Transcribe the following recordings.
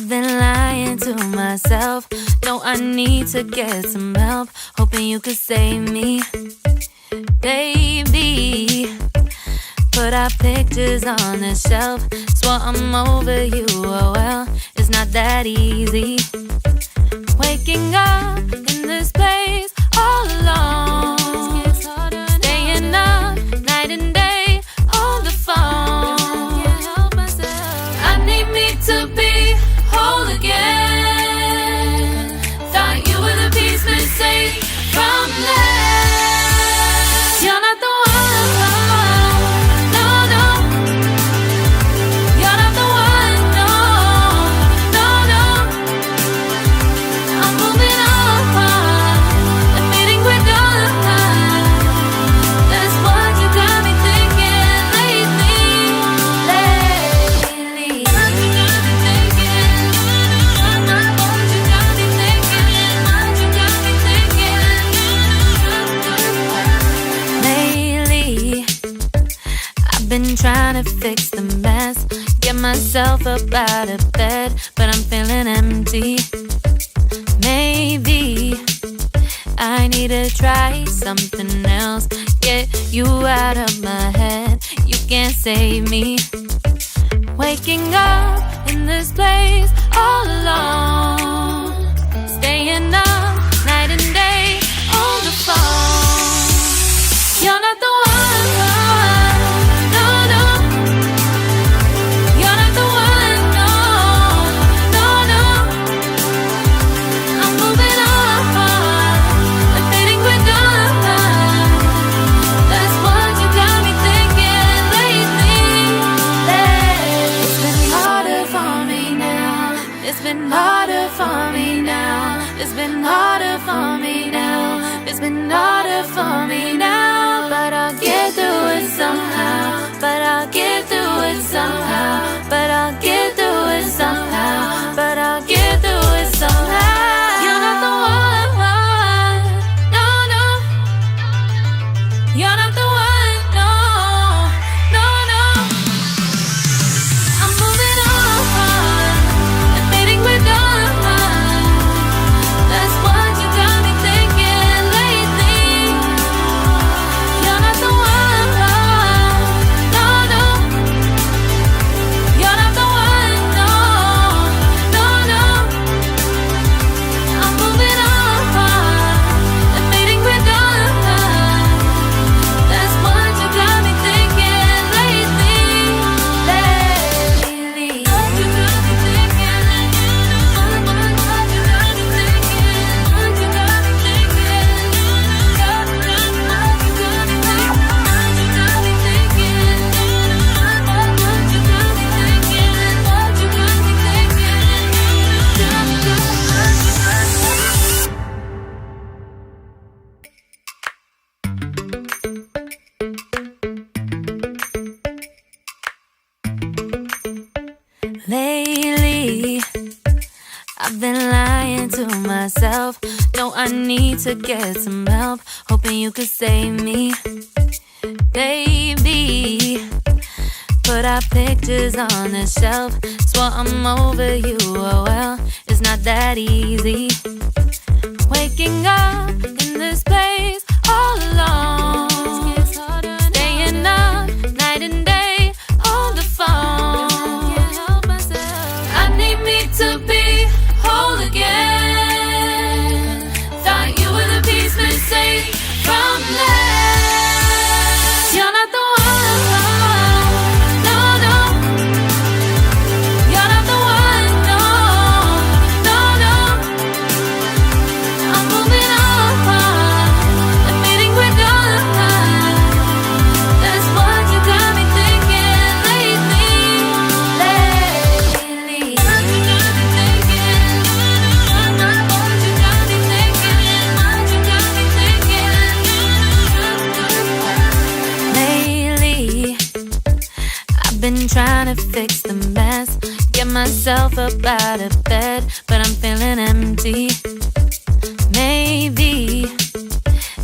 I've been lying to myself. No, I need to get some help. Hoping you could save me, baby. Put our pictures on the shelf. Swore I'm over you, oh well, it's not that easy. Waking up in this place all alone, staying up night and day on the phone. I need me to be whole again. Thought you were the piece missing from last. You're not the one. Been trying to fix the mess, get myself up out of bed, but I'm feeling empty. Maybe I need to try something else. Get you out of my head, you can't save me. Waking up in this place all alone, staying up night and day on the phone. You're not the one. It's been harder for me now. It's been harder for me now. It's been harder for me now. But I'll get through it somehow. But I'll get through it somehow. But I'll get through it somehow. But I'll get through it somehow. You're not the one. No, no. You're not the one. No, no, no. I'm moving on. Lately, I've been lying to myself. No, I need to get some help. Hoping you could save me, baby. Put our pictures on the shelf. Swore I'm over you, oh well, it's not that easy. Waking up in this place all alone, staying up night and day on the phone. To be whole again. Thought you were the piece missing from last. You're not the one. No, no. You're not the one. No, no, no. I'm moving on. Admitting we're done. That's what you got me thinking lately. Been trying to fix the mess, get myself up out of bed, but I'm feeling empty. Maybe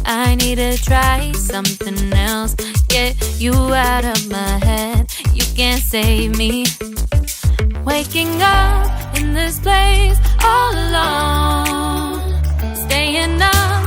I need to try something else. Get you out of my head, you can't save me. Waking up in this place all alone, staying up